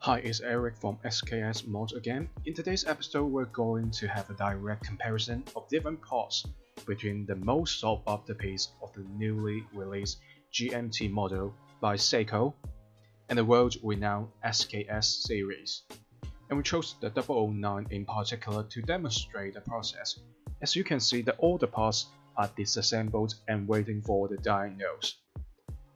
Hi, it's Eric from SKXMOD again. In today's episode, we're going to have a direct comparison of different parts between the most sought after piece of the newly released GMT model by Seiko and the world-renowned SKX series. And we chose the 009 in particular to demonstrate the process. As you can see, all the parts are disassembled and waiting for the diagnose.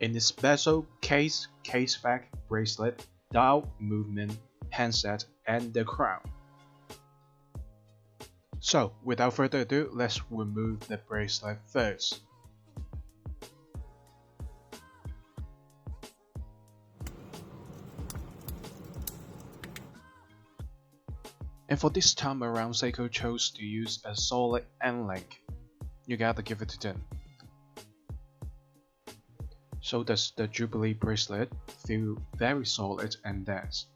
In its bezel, case, caseback, bracelet, dial, movement, handset, and the crown. So, without further ado, let's remove the bracelet first. And for this time around, Seiko chose to use a solid end link. You gotta give it to them. So does the Jubilee bracelet feel very solid and dense.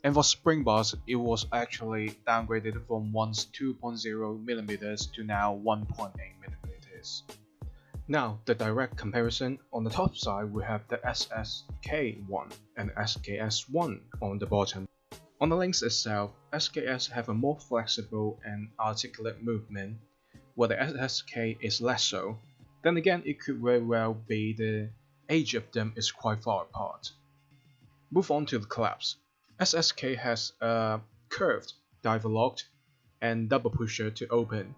And for spring bars, it was actually downgraded from once 2.0mm to now 1.8mm. Now, the direct comparison. On the top side, we have the SSK1 and SKX1 on the bottom. On the links itself, SKX have a more flexible and articulate movement, while the SSK is less so. Then again, it could very well be the age of them is quite far apart. Move on to the clasps. SSK has a curved, diver locked, and double pusher to open,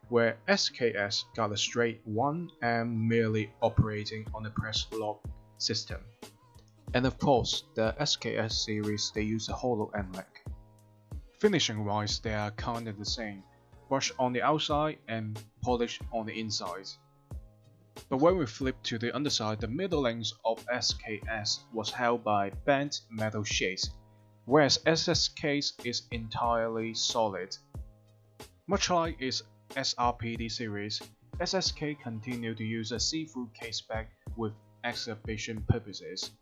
where SKS got a straight one and merely operating on a press lock system. And of course, the SKS series they use a hollow end link. Finishing wise, they are kinda the same, brushed on the outside and polished on the inside. But when we flip to the underside, the middle links of SKS was held by bent metal sheets, whereas SSK's is entirely solid. Much like its SRPD series, SSK continued to use a see-through caseback with exhibition purposes.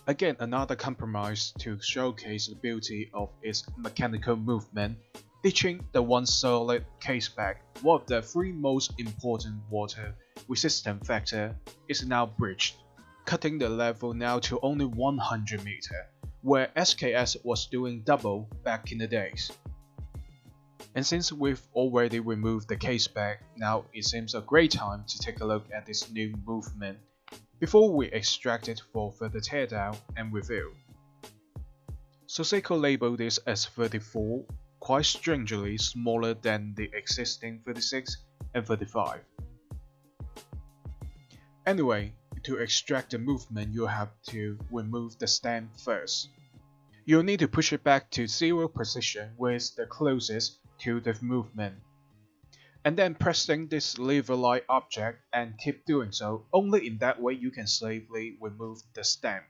Again, another compromise to showcase the beauty of its mechanical movement, ditching the once solid caseback. One of the three most important water resistance factor is now bridged, cutting the level now to only 100 meter, where SKS was doing double back in the days. And since we've already removed the caseback, now it seems a great time to take a look at this new movement before we extract it for further teardown and review. So Seiko labeled this as 34, quite strangely smaller than the existing 36 and 35. Anyway, to extract the movement, you have to remove the stem first. You'll need to push it back to 0 position, where it's the closest to the movement. And then pressing this lever-like object and keep doing so. Only in that way you can safely remove the stem.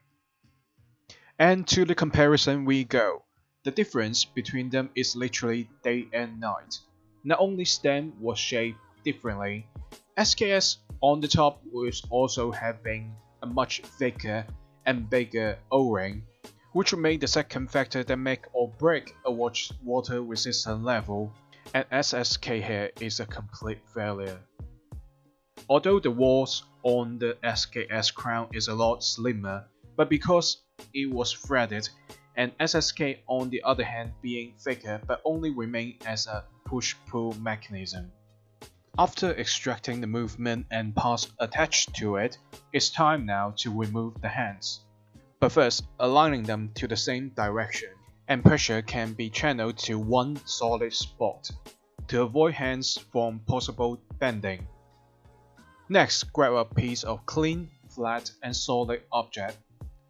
And to the comparison we go. The difference between them is literally day and night. Not only stem was shaped differently, SKS on the top was also having a much thicker and bigger O-ring, which made the second factor that make or break a watch water resistant level, and SSK here is a complete failure. Although the walls on the SKS crown is a lot slimmer, but because it was threaded, and SSK on the other hand being thicker but only remain as a push-pull mechanism. After extracting the movement and parts attached to it, it's time now to remove the hands. But first, aligning them to the same direction, and pressure can be channeled to one solid spot to avoid hands from possible bending. Next, grab a piece of clean, flat, and solid object.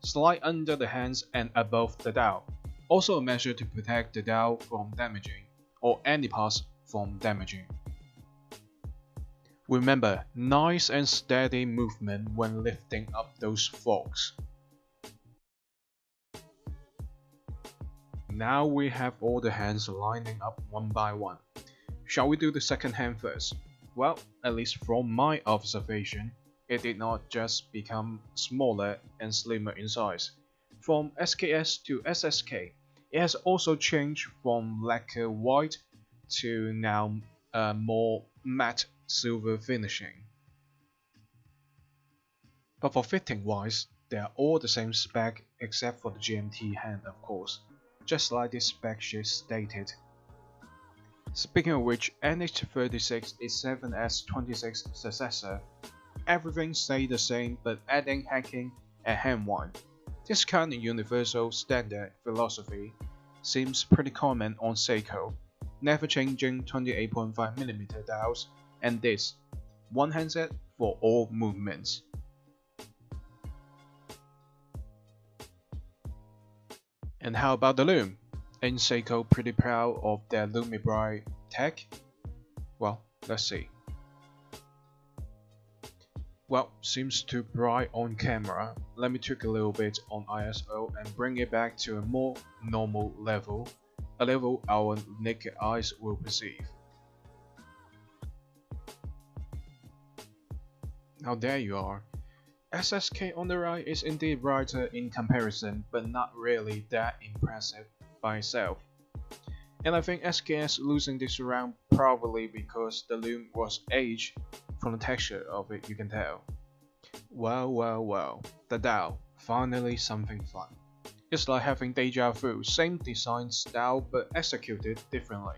Slide under the hands and above the dial. Also a measure to protect the dial from damaging, or any parts from damaging. Remember, nice and steady movement when lifting up those forks. Now we have all the hands lining up one by one. Shall we do the second hand first? Well, at least from my observation, it did not just become smaller and slimmer in size. From SKS to SSK, it has also changed from lacquer white to now more matte silver finishing. But for fitting wise, they are all the same spec except for the GMT hand, of course, just like this spec sheet stated. Speaking of which, NH34 is 7S26 successor. Everything stayed the same but adding hacking and hand wind. This kind of universal standard philosophy seems pretty common on Seiko, never changing 28.5mm dials, and this, one handset for all movements. And how about the loom? Ain't Seiko pretty proud of their Lumibright tech? Well, let's see. Well, seems too bright on camera. Let me tweak a little bit on ISO and bring it back to a more normal level, a level our naked eyes will perceive. Now there you are. SSK on the right is indeed brighter in comparison, but not really that impressive by itself. And I think SKS losing this round probably because the loom was aged. From the texture of it, you can tell. Well, the dial, finally something fun. It's like having deja vu, same design style but executed differently.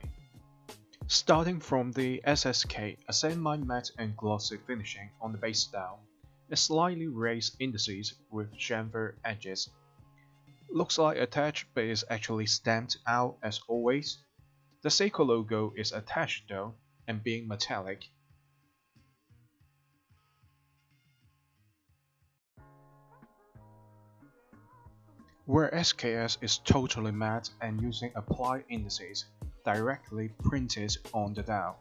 Starting from the SSK, a semi-matte and glossy finishing on the base style, and slightly raised indices with chamfer edges. Looks like attached but is actually stamped out as always. The Seiko logo is attached though, and being metallic. Where SKS is totally matte and using applied indices directly printed on the dial.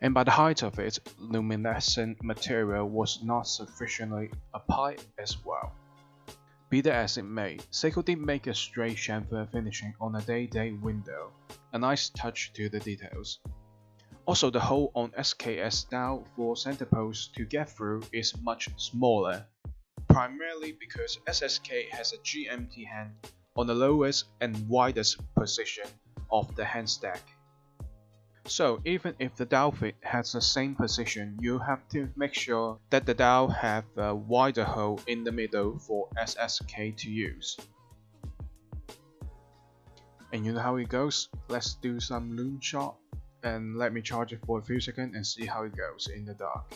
And by the height of it, luminescent material was not sufficiently applied as well. Be that as it may, Seiko did make a straight chamfer finishing on a day-day window, a nice touch to the details. Also, the hole on SKS dial for center post to get through is much smaller, primarily because SSK has a GMT hand on the lowest and widest position of the hand stack. So even if the dial fit has the same position, you have to make sure that the dial have a wider hole in the middle for SSK to use. And you know how it goes? Let's do some loom shot and let me charge it for a few seconds and see how it goes in the dark.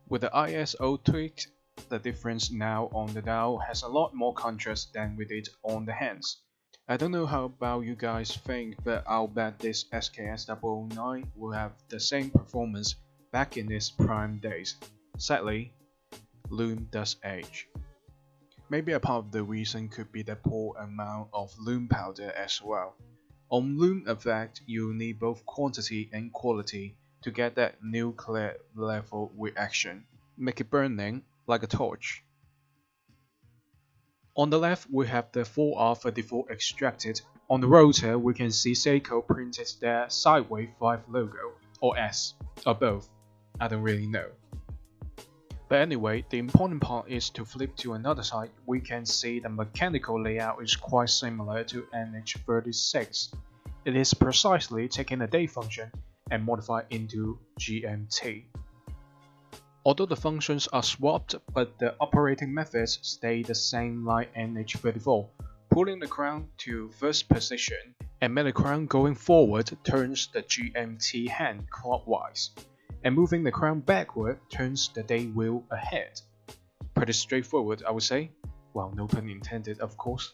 With the ISO tweaked, the difference now on the dial has a lot more contrast than we did on the hands. I don't know how about you guys think, but I'll bet this SKS 009 will have the same performance back in its prime days. Sadly, loom does age. Maybe a part of the reason could be the poor amount of loom powder as well. On loom effect, you need both quantity and quality to get that nuclear level reaction, make it burning like a torch. On the left, we have the 4R34 extracted. On the rotor, we can see Seiko printed their Sideway 5 logo, or S, or both, I don't really know. But anyway, the important part is to flip to another side, we can see the mechanical layout is quite similar to NH36. It is precisely taking the day function and modify into GMT. Although the functions are swapped, but the operating methods stay the same like NH34. Pulling the crown to first position and when the crown going forward turns the GMT hand clockwise, and moving the crown backward turns the day wheel ahead. Pretty straightforward, I would say. Well, no pun intended, of course.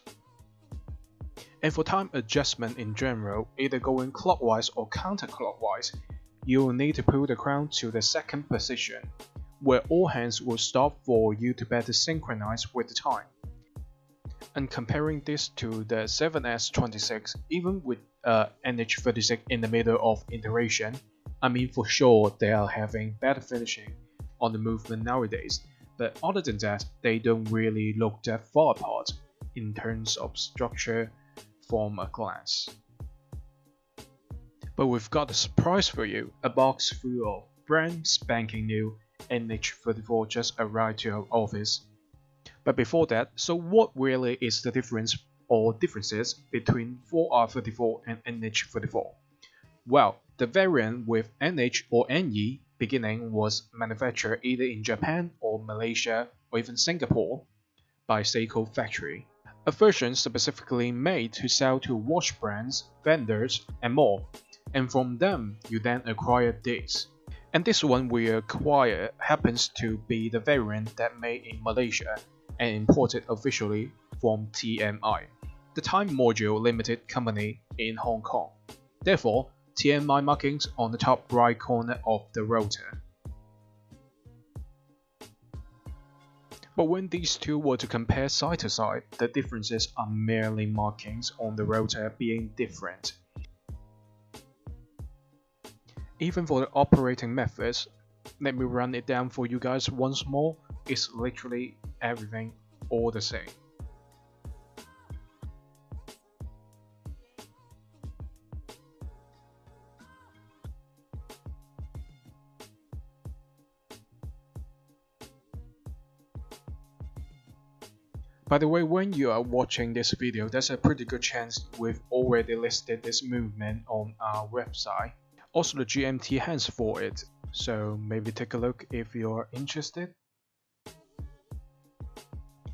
And for time adjustment in general, either going clockwise or counterclockwise, you will need to pull the crown to the second position, where all hands will stop for you to better synchronize with the time. And comparing this to the 7S26, even with NH36 in the middle of iteration, I mean for sure they are having better finishing on the movement nowadays, but other than that, they don't really look that far apart in terms of structure from a glance. But we've got a surprise for you, a box full of brand spanking new NH34 just arrived to our office. But before that, so what really is the difference or differences between 4R34 and NH34? Well, the variant with NH or NE beginning was manufactured either in Japan or Malaysia or even Singapore by Seiko Factory, a version specifically made to sell to watch brands, vendors, and more, and from them you then acquire this. And this one we acquire happens to be the variant that made in Malaysia and imported officially from TMI, the Time Module Limited Company in Hong Kong. Therefore, TMI markings on the top right corner of the rotor. But when these two were to compare side to side, the differences are merely markings on the rotor being different. Even for the operating methods, let me run it down for you guys once more, it's literally everything all the same. By the way, when you are watching this video, there's a pretty good chance we've already listed this movement on our website. Also the GMT hands for it, so maybe take a look if you're interested.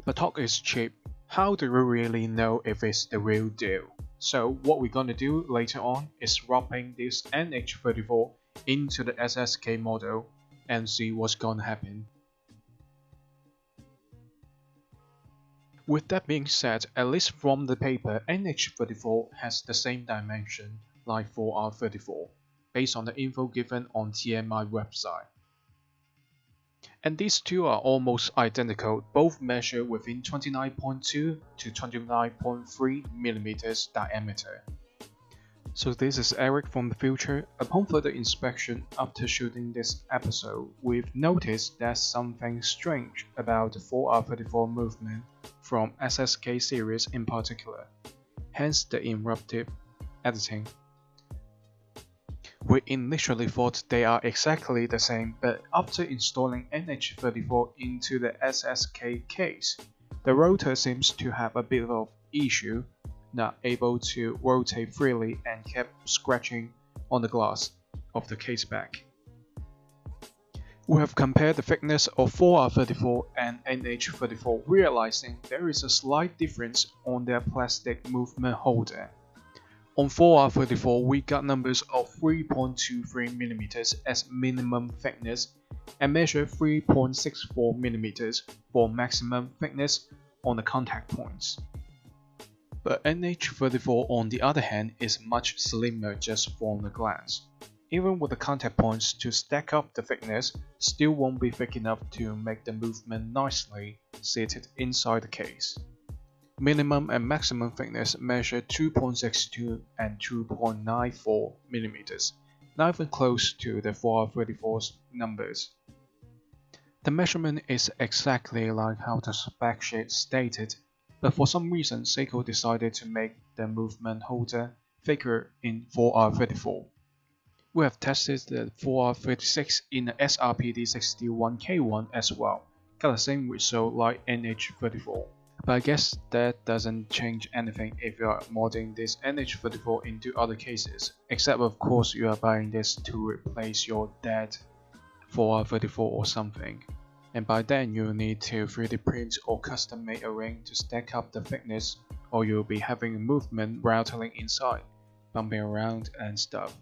But talk is cheap. How do we really know if it's the real deal? So what we're gonna do later on is swapping this NH34 into the SSK model and see what's gonna happen. With that being said, at least from the paper, NH34 has the same dimension like 4R34, based on the info given on TMI website. And these two are almost identical, both measure within 29.2 to 29.3mm diameter. So this is Eric from the future. Upon further inspection after shooting this episode, we've noticed there's something strange about the 4R34 movement from SSK series in particular, hence the interruptive editing. We initially thought they are exactly the same, but after installing NH34 into the SSK case, the rotor seems to have a bit of issue, not able to rotate freely and kept scratching on the glass of the caseback. We have compared the thickness of 4R34 and NH34, realizing there is a slight difference on their plastic movement holder. On 4R34, we got numbers of 3.23mm as minimum thickness and measure 3.64mm for maximum thickness on the contact points. But NH34 on the other hand is much slimmer just from the glance. Even with the contact points to stack up the thickness, still won't be thick enough to make the movement nicely seated inside the case. Minimum and maximum thickness measure 2.62 and 2.94mm, not even close to the 4R34's numbers. The measurement is exactly like how the spec sheet stated, but for some reason Seiko decided to make the movement holder thicker in 4R34. We have tested the 4R36 in the SRPD61K1 as well, got the same result like NH34. But I guess that doesn't change anything if you are modding this NH34 into other cases, except of course you are buying this to replace your dead 4R34 or something. And by then you'll need to 3D print or custom make a ring to stack up the thickness, or you'll be having a movement rattling inside, bumping around and stuff.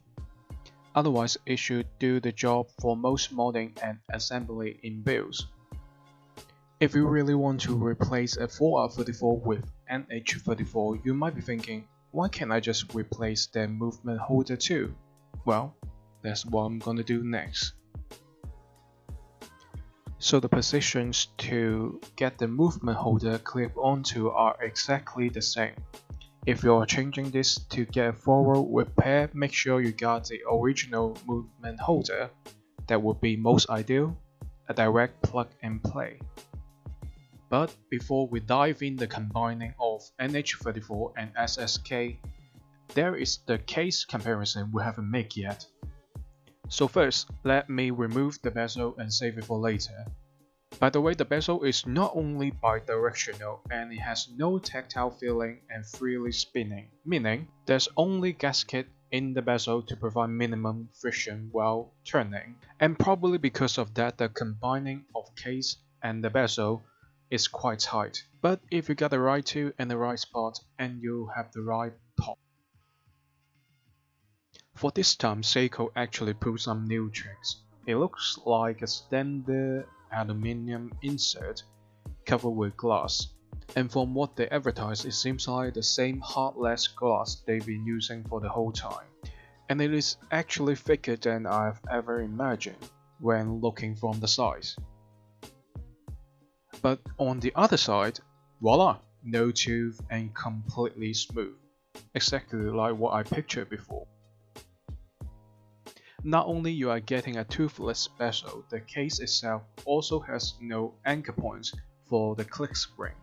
Otherwise it should do the job for most modding and assembly in builds. If you really want to replace a 4R34 with NH34, you might be thinking, why can't I just replace the movement holder too? Well, that's what I'm gonna do next. So the positions to get the movement holder clip onto are exactly the same. If you're changing this to get a forward repair, make sure you got the original movement holder. That would be most ideal, a direct plug and play. But before we dive in the combining of NH34 and SSK, there is the case comparison we haven't made yet. So first, let me remove the bezel and save it for later. By the way, the bezel is not only bidirectional and it has no tactile feeling and freely spinning, meaning there's only gasket in the bezel to provide minimum friction while turning. And probably because of that, the combining of case and the bezel is quite tight. But if you got the right tool and the right spot, and you have the right pop. For this time, Seiko actually pulled some new tricks. It looks like a standard aluminium insert covered with glass. And from what they advertise, it seems like the same heartless glass they've been using for the whole time. And it is actually thicker than I've ever imagined when looking from the side. But on the other side, voila, no tooth and completely smooth. Exactly like what I pictured before. Not only you are getting a toothless bezel, the case itself also has no anchor points for the click spring,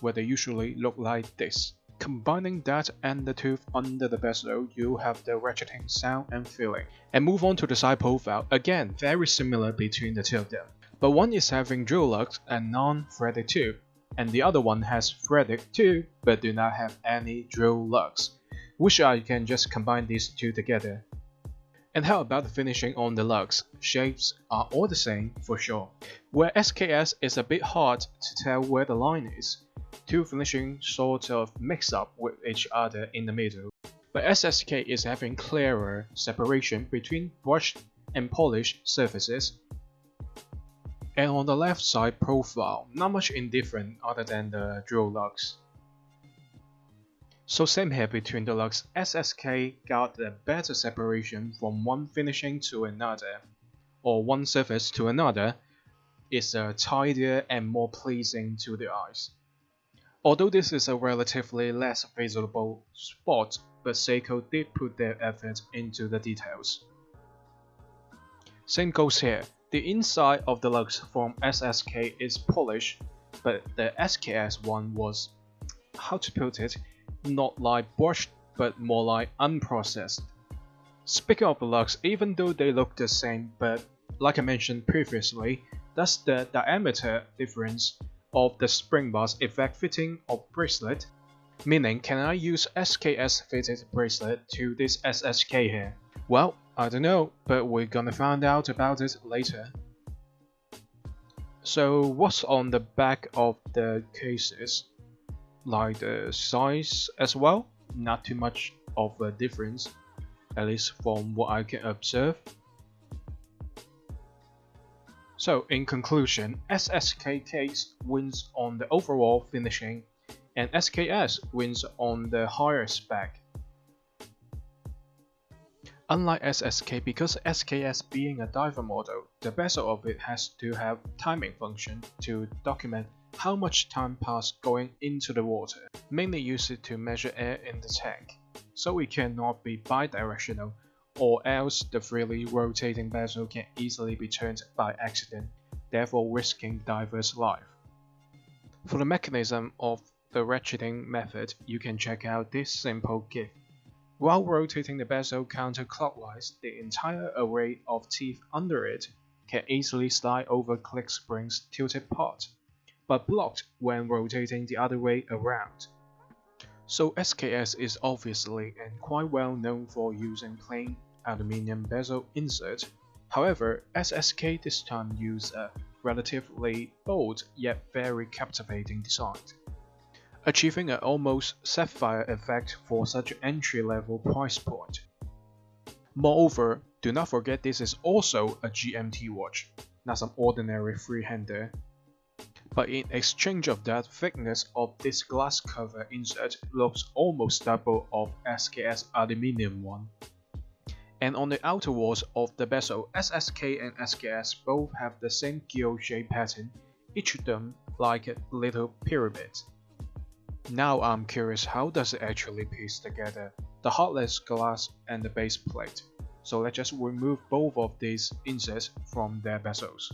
where they usually look like this. Combining that and the tooth under the bezel, you have the ratcheting sound and feeling. And move on to the side profile, again very similar between the two of them. But one is having drill lugs and non-threaded tooth, and the other one has threaded too, but do not have any drill lugs. Wish I can just combine these two together. And how about the finishing on the lugs? Shapes are all the same for sure. Where SKS is a bit hard to tell where the line is, two finishing sort of mix up with each other in the middle. But SSK is having clearer separation between brushed and polished surfaces. And on the left side profile, not much indifferent other than the drill lugs. So same here between the lugs, SSK got a better separation from one finishing to another, or one surface to another. It's tidier and more pleasing to the eyes. Although this is a relatively less visible spot, but Seiko did put their effort into the details. Same goes here. The inside of the lugs from SSK is polished, but the SKS one was, how to put it, not like brushed, but more like unprocessed. Speaking of the lugs, even though they look the same, but like I mentioned previously, that's the diameter difference of the spring bars effect fitting of bracelet. Meaning, can I use SKS fitted bracelet to this SSK here? Well, I don't know, but we're gonna find out about it later. So what's on the back of the cases? Like the size as well, not too much of a difference, at least from what I can observe. So in conclusion, SSK case wins on the overall finishing, and SKS wins on the higher spec. Unlike SSK, because SKS being a diver model, the bezel of it has to have timing function to document how much time passed going into the water, mainly use it to measure air in the tank, so it cannot be bidirectional, or else the freely rotating bezel can easily be turned by accident, therefore risking divers' life. For the mechanism of the ratcheting method, you can check out this simple GIF. While rotating the bezel counterclockwise, the entire array of teeth under it can easily slide over click spring's tilted part, but blocked when rotating the other way around. So SKS is obviously and quite well known for using plain aluminium bezel insert. However, SSK this time used a relatively bold yet very captivating design, achieving an almost sapphire effect for such an entry-level price point. Moreover, do not forget this is also a GMT watch, not some ordinary freehander. But in exchange of that, thickness of this glass cover insert looks almost double of SKS aluminium one. And on the outer walls of the bezel, SSK and SKS both have the same gill shape pattern, each of them like a little pyramid. Now I'm curious, how does it actually piece together the heartless glass and the base plate? So let's just remove both of these inserts from their bezels.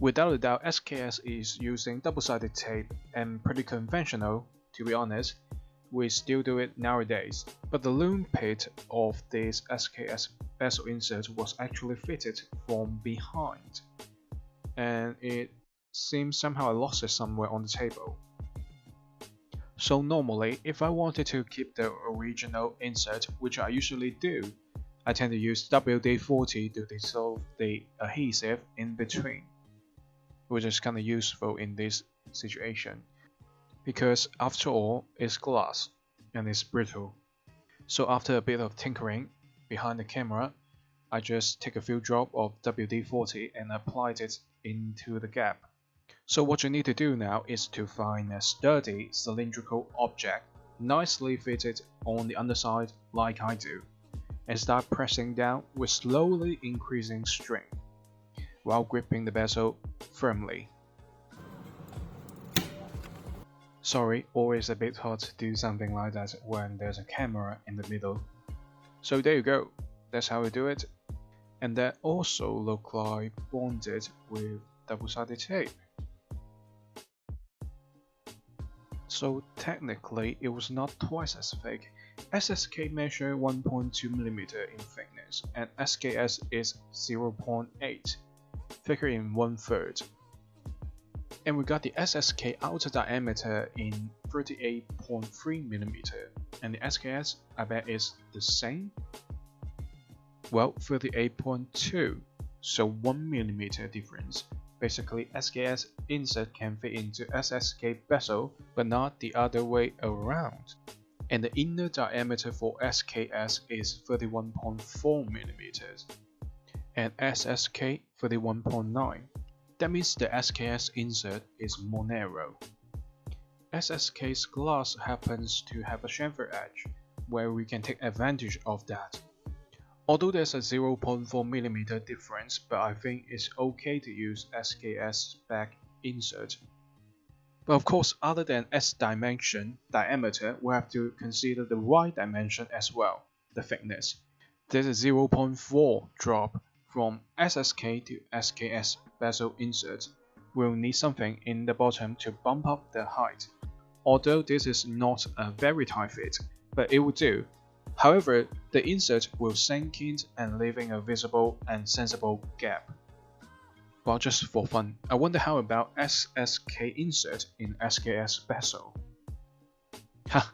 Without a doubt, SKS is using double-sided tape and pretty conventional, to be honest. We still do it nowadays. But the loom pit of this SKS bezel insert was actually fitted from behind, and it seems somehow I lost it somewhere on the table. So normally, if I wanted to keep the original insert, which I usually do, I tend to use WD-40 to dissolve the adhesive in between, which is kind of useful in this situation, because after all, it's glass and it's brittle. So after a bit of tinkering behind the camera, I just take a few drops of WD-40 and applied it into the gap. So what you need to do now is to find a sturdy cylindrical object nicely fitted on the underside like I do, and start pressing down with slowly increasing strength while gripping the bezel firmly. Sorry, always a bit hard to do something like that when there's a camera in the middle. So there you go, that's how we do it. And that also look like bonded with double-sided tape. So technically it was not twice as thick. SSK measure 1.2mm in thickness and SKS is 0.8, thicker in 1/3. And we got the SSK outer diameter in 38.3mm, and the SKS I bet is the same? Well, 38.2, so 1mm difference. Basically, SKS insert can fit into SSK bezel, but not the other way around. And the inner diameter for SKS is 31.4mm, and SSK 31.9. That means the SKS insert is more narrow. SSK's glass happens to have a chamfer edge, where we can take advantage of that. Although there's a 0.4mm difference, but I think it's okay to use SKS Spec insert. But of course, other than S dimension diameter, we have to consider the Y dimension as well, the thickness. There's a 0.4 drop from SSK to SKS bezel insert. We'll need something in the bottom to bump up the height. Although this is not a very tight fit, but it will do. However, the insert will sink in and leaving a visible and sensible gap. Well, just for fun, I wonder how about SSK insert in SKS bezel? Ha,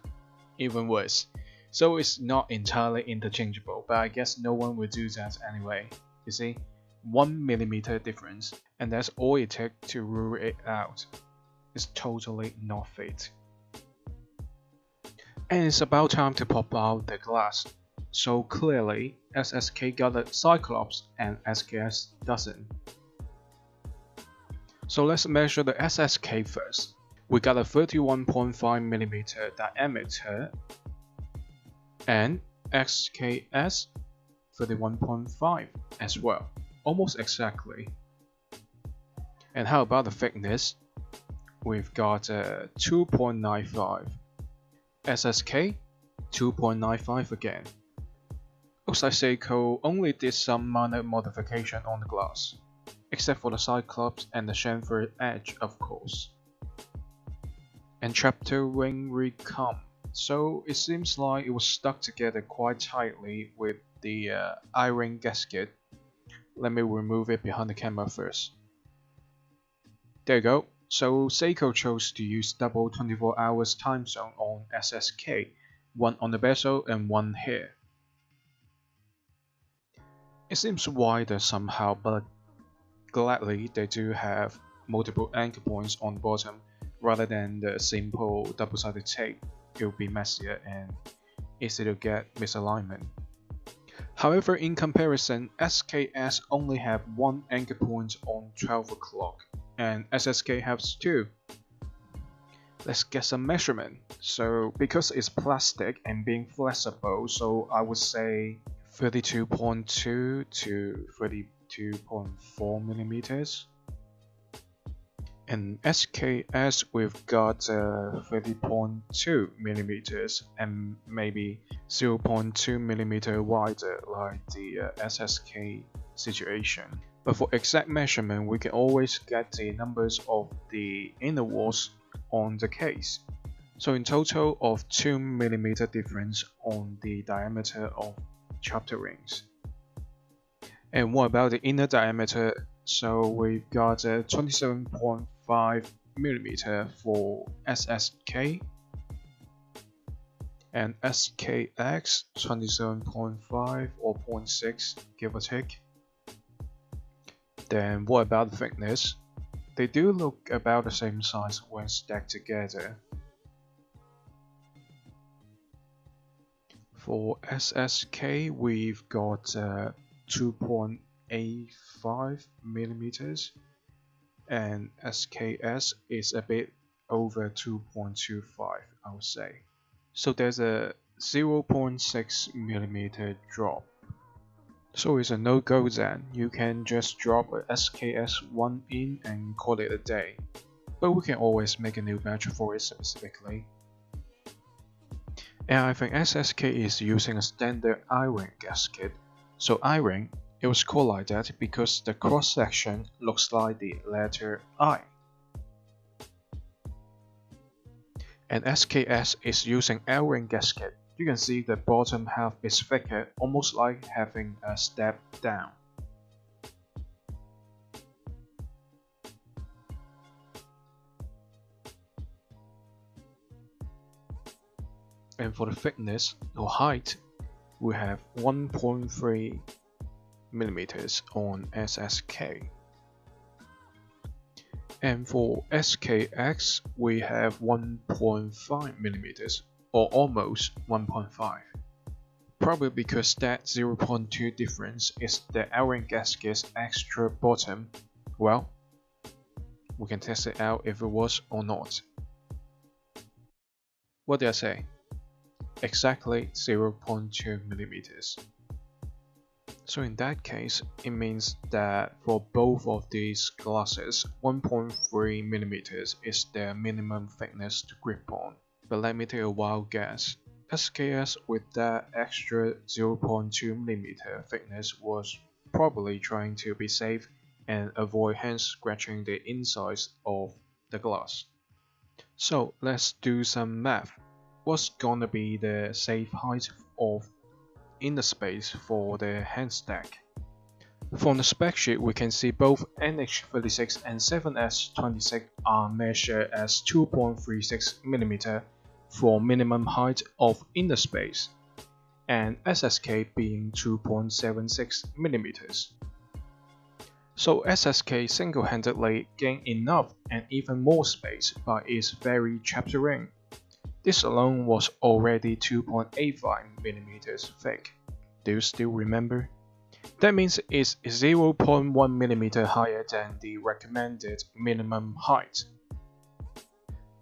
even worse. So it's not entirely interchangeable, but I guess no one will do that anyway. You see, 1mm difference, and that's all it takes to rule it out. It's totally not fit. And it's about time to pop out the glass. So clearly, SSK got a Cyclops and SKS doesn't. So let's measure the SSK first. We got a 31.5mm diameter and SKS 31.5 as well, almost exactly. And how about the thickness? We've got 2.95. SSK 2.95 again. Looks like Seiko only did some minor modification on the glass, except for the Cyclops and the chamfer edge, of course. And chapter ring recom. So it seems like it was stuck together quite tightly with the iron gasket. Let me remove it behind the camera first. There you go. So Seiko chose to use double 24 hours time zone on SSK, one on the bezel and one here. It seems wider somehow, but gladly they do have multiple anchor points on the bottom rather than the simple double-sided tape. It will be messier and easy to get misalignment. However, in comparison, SKS only have one anchor point on 12 o'clock, and SSK has two. Let's get some measurement. So because it's plastic and being flexible, so I would say 32.2 to 32.4mm. And SKS we've got 30.2mm and maybe 0.2mm wider like the SSK situation. But for exact measurement, we can always get the numbers of the inner walls on the case. So in total of 2mm difference on the diameter of chapter rings. And what about the inner diameter? So we've got 27.5mm for SSK and SKX 27.5 or 0.6 give or take. Then what about the thickness? They do look about the same size when stacked together. For SSK we've got 2.85 millimeters, and SKS is a bit over 2.25, I would say. So there's a 0.6 millimeter drop. So it's a no-go then. You can just drop a SKS 1 in and call it a day. But we can always make a new batch for it specifically. And I think SSK is using a standard iron gasket. So iron, it was called like that because the cross-section looks like the letter I. And SKS is using iron gasket. You can see the bottom half is thicker, almost like having a step down. And for the thickness or height, we have 1.3 millimeters on SSK. And for SKX, we have 1.5 millimeters, or almost 1.5. Probably because that 0.2 difference is the iron gasket's extra bottom. Well, we can test it out if it was or not. What did I say? Exactly 0.2 millimeters. So in that case, it means that for both of these glasses, 1.3 millimeters is their minimum thickness to grip on. But let me take a wild guess. SKS with that extra 0.2 millimeter thickness was probably trying to be safe and avoid hand scratching the insides of the glass. So let's do some math. What's gonna be the safe height of inner space for the hand stack? From the spec sheet, we can see both NH36 and 7S26 are measured as 2.36 mm for minimum height of inner space, and SSK being 2.76 mm. So SSK single-handedly gained enough and even more space by its very chapter ring. This alone was already 2.85 mm thick. Do you still remember? That means it's 0.1 mm higher than the recommended minimum height.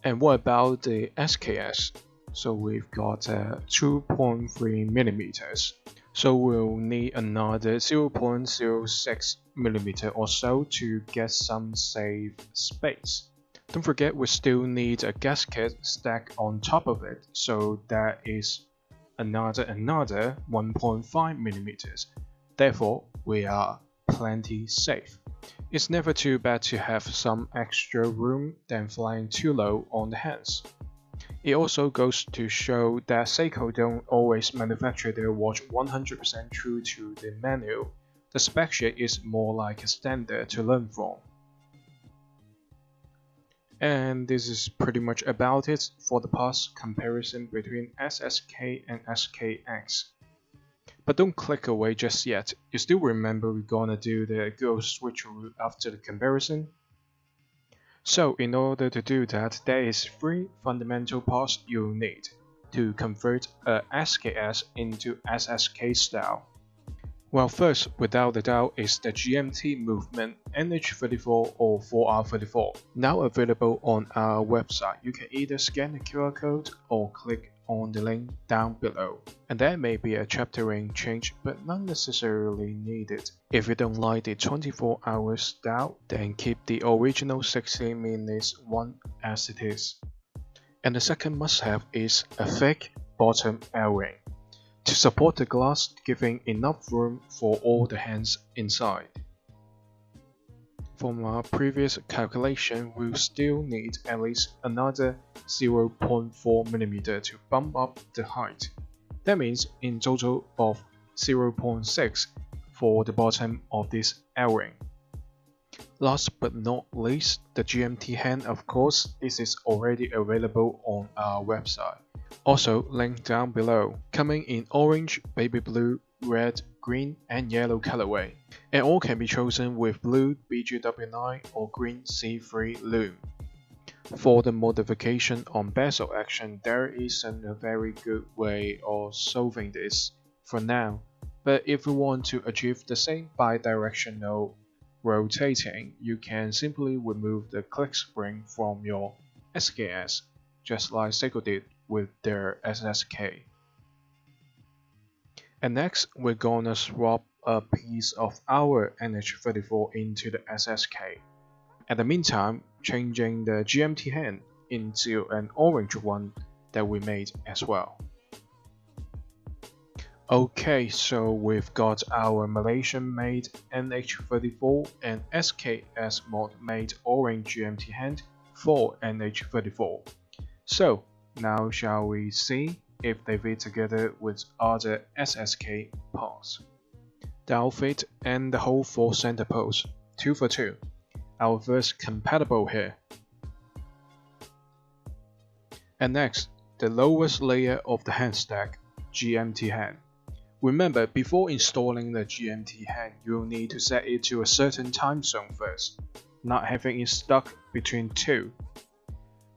And what about the SKS? So we've got 2.3 mm. So we'll need another 0.06 mm or so to get some safe space. Don't forget we still need a gasket stack on top of it, so that is another 1.5 mm. Therefore, we are plenty safe. It's never too bad to have some extra room than flying too low on the hands. It also goes to show that Seiko don't always manufacture their watch 100% true to the manual. The spec sheet is more like a standard to learn from. And this is pretty much about it for the past comparison between SSK and SKX. But don't click away just yet. You still remember we're gonna do the go switcheroo after the comparison? So in order to do that, there is 3 fundamental parts you'll need to convert a SKS into SSK style. Well, first, without a doubt, is the GMT movement NH34 or 4R34, now available on our website. You can either scan the QR code or click on the link down below. And there may be a chapter ring change, but not necessarily needed. If you don't like the 24-hour style, then keep the original 60 minutes one as it is. And the second must-have is a thick bottom L-ring to support the glass, giving enough room for all the hands inside. From our previous calculation, we'll still need at least another 0.4 mm to bump up the height. That means in total of 0.6 for the bottom of this L-ring. Last but not least, the GMT Hand, of course. This is already available on our website. Also linked down below, coming in orange, baby blue, red, green, and yellow colorway, and all can be chosen with blue BGW9 or green C3 loom. For the modification on bezel action, there isn't a very good way of solving this for now, but if you want to achieve the same bidirectional rotating, you can simply remove the click spring from your SKX, just like Seiko did with their SSK. And next, we're gonna swap a piece of our NH34 into the SSK. At the meantime, changing the GMT hand into an orange one that we made as well. Okay, so we've got our Malaysian-made NH34 and SKXMOD made orange GMT hand for NH34. So now shall we see if they fit together with other SSK parts. The outfit and the hole for center pose, 2 for 2. Our first compatible here. And next, the lowest layer of the hand stack, GMT Hand. Remember, before installing the GMT Hand, you'll need to set it to a certain time zone first, not having it stuck between two.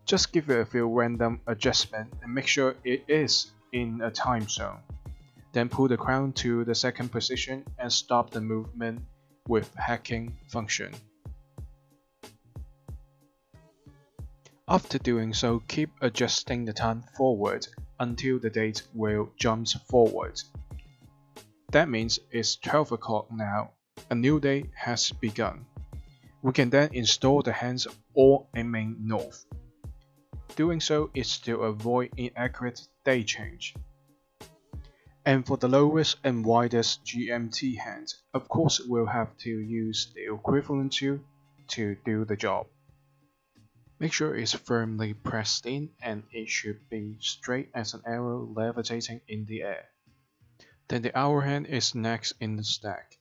Just give it a few random adjustments and make sure it is in a time zone. Then pull the crown to the second position and stop the movement with hacking function. After doing so, keep adjusting the time forward until the date wheel jumps forward. That means it's 12 o'clock now, a new day has begun. We can then install the hands all aiming north. Doing so is to avoid inaccurate day change. And for the lowest and widest GMT hand, of course we'll have to use the equivalent tool to do the job. Make sure it's firmly pressed in and it should be straight as an arrow levitating in the air. Then the hour hand is next in the stack.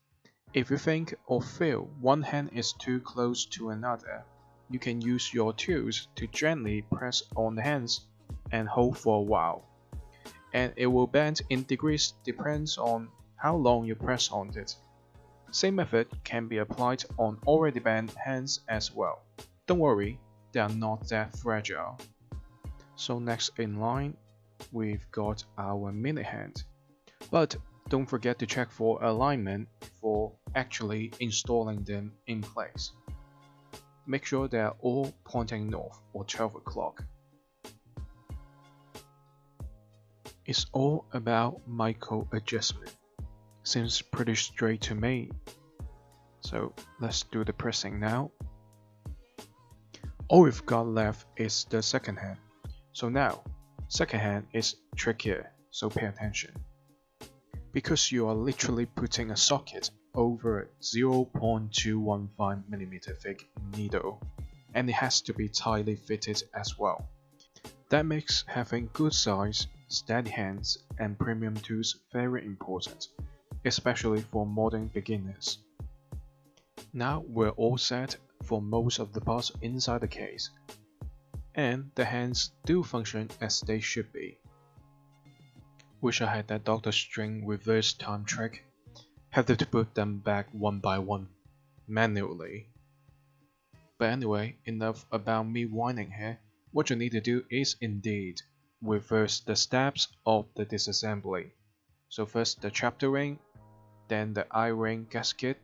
If you think or feel one hand is too close to another, you can use your tools to gently press on the hands and hold for a while. And it will bend in degrees depends on how long you press on it. Same method can be applied on already bent hands as well. Don't worry, they are not that fragile. So next in line, we've got our mini hand. But don't forget to check for alignment before actually installing them in place. Make sure they are all pointing north or 12 o'clock. It's all about micro adjustment. Seems pretty straight to me. So let's do the pressing now. All we've got left is the second hand. So now, second hand is trickier, so pay attention. Because you are literally putting a socket over a 0.215mm thick needle, and it has to be tightly fitted as well. That makes having good size, steady hands, and premium tools very important, especially for modern beginners. Now we're all set for most of the parts inside the case, and the hands do function as they should be. Wish I had that Dr. String reverse time trick. Have to put them back one by one, manually. But anyway, enough about me whining here. What you need to do is indeed reverse the steps of the disassembly. So first the chapter ring, then the eye-ring gasket,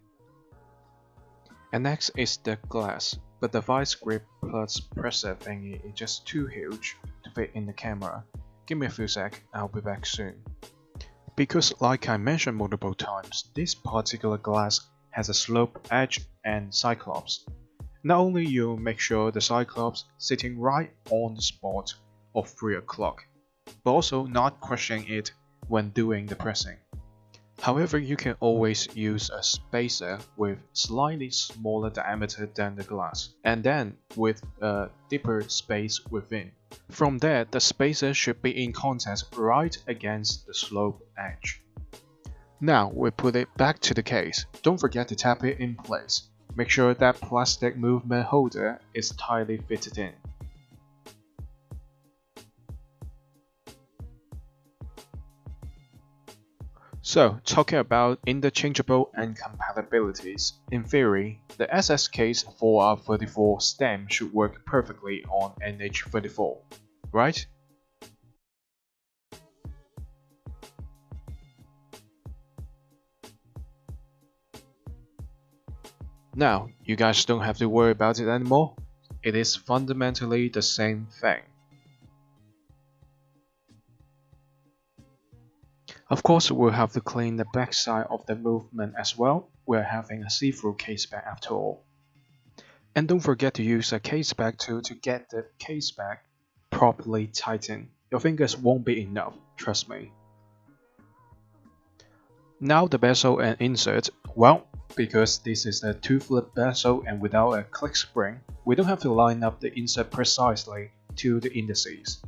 and next is the glass, but the vice grip plus presser thingy is just too huge to fit in the camera. Give me a few sec, I'll be back soon. Because like I mentioned multiple times, this particular glass has a slope edge and cyclops. Not only you make sure the cyclops sitting right on the spot of 3 o'clock, but also not crushing it when doing the pressing. However, you can always use a spacer with slightly smaller diameter than the glass, and then with a deeper space within. From there, the spacer should be in contact right against the slope edge. Now we put it back to the case. Don't forget to tap it in place. Make sure that plastic movement holder is tightly fitted in. So, talking about interchangeable and compatibilities, in theory, the SSK's 4R34 stem should work perfectly on NH34, right? Now, you guys don't have to worry about it anymore. It is fundamentally the same thing. Of course, we'll have to clean the backside of the movement as well. We're having a see-through caseback after all. And don't forget to use a caseback tool to get the caseback properly tightened. Your fingers won't be enough, trust me. Now the bezel and insert, well, because this is a two-flip bezel and without a click spring, we don't have to line up the insert precisely to the indices.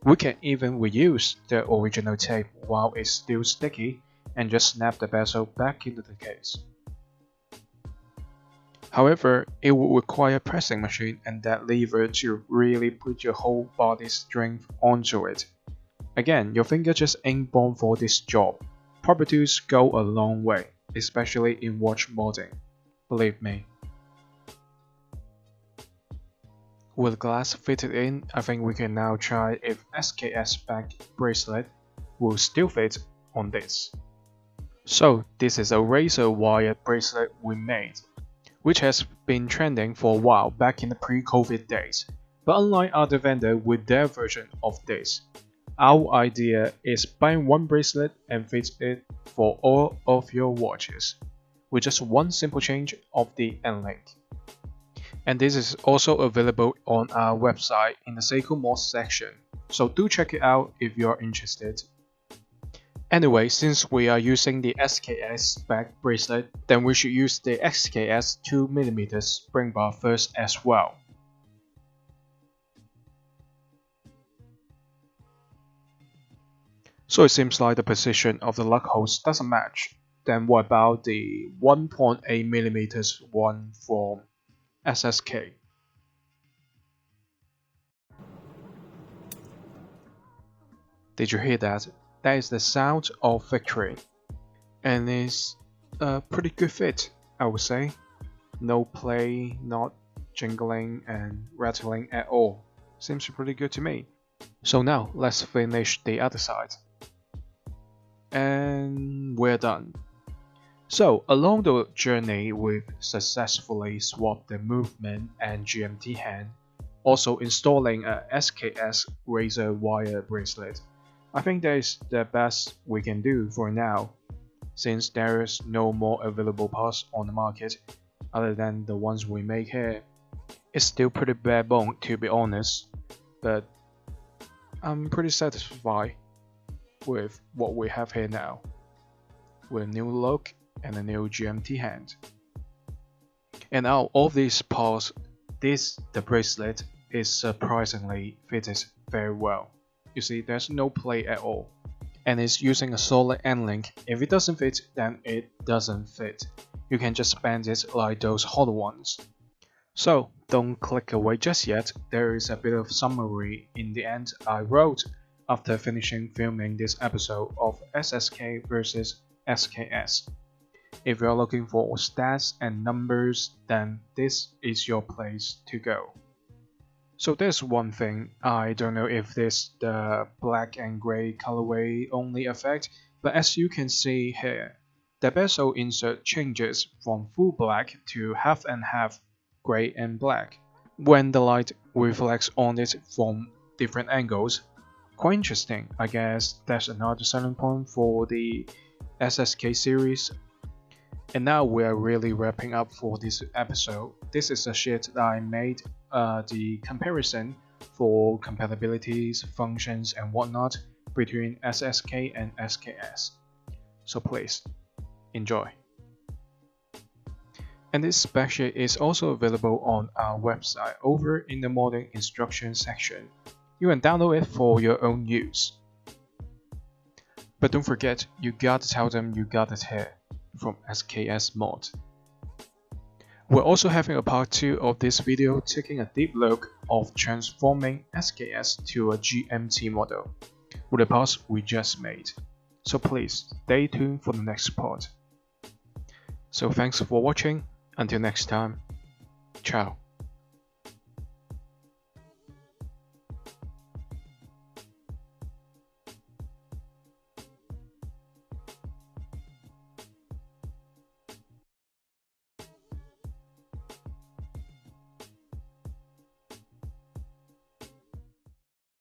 We can even reuse the original tape while it's still sticky and just snap the bezel back into the case. However, it will require a pressing machine and that lever to really put your whole body's strength onto it. Again, your finger just ain't born for this job. Proper tools go a long way, especially in watch modding. Believe me. With glass fitted in, I think we can now try if SKX Spec bracelet will still fit on this. So this is a razor wire bracelet we made, which has been trending for a while back in the pre-COVID days. But unlike other vendors with their version of this, our idea is buying one bracelet and fit it for all of your watches, with just one simple change of the end link. And this is also available on our website in the SKXMOD section, so do check it out if you're interested. Anyway, since we are using the SKX Spec bracelet, then we should use the SKX 2mm spring bar first as well. So it seems like the position of the lug holes doesn't match. Then what about the 1.8mm one from SSK? Did you hear that? That is the sound of victory. And it's a pretty good fit, I would say. No play, not jingling and rattling at all. Seems pretty good to me. So now let's finish the other side. And we're done. So along the journey, we've successfully swapped the movement and GMT hand, also installing a SKX razor wire bracelet. I think that is the best we can do for now, since there is no more available parts on the market other than the ones we make here. It's still pretty bare bone to be honest, but I'm pretty satisfied with what we have here now, with a new look and a new GMT hand. And out of these parts, the bracelet is surprisingly fitted very well. You see, there's no play at all, and it's using a solid end link. If it doesn't fit, then it doesn't fit. You can just bend it like those hollow ones. So don't click away just yet. There is a bit of summary in the end I wrote after finishing filming this episode of SSK versus SKX. If you're looking for stats and numbers, then this is your place to go. So there's one thing, I don't know if this the black and gray colorway only effect, but as you can see here, the bezel insert changes from full black to half and half gray and black when the light reflects on it from different angles. Quite interesting, I guess that's another selling point for the SSK series. And now we are really wrapping up for this episode. This is a sheet that I made the comparison for compatibilities, functions and whatnot between SSK and SKX. So please, enjoy. And this spec sheet is also available on our website over in the modding instruction section. You can download it for your own use. But don't forget, you gotta tell them you got it here from SKXMOD. We're also having a part 2 of this video taking a deep look of transforming SKX to a GMT model with the parts we just made. So please stay tuned for the next part. So thanks for watching. Until next time. Ciao.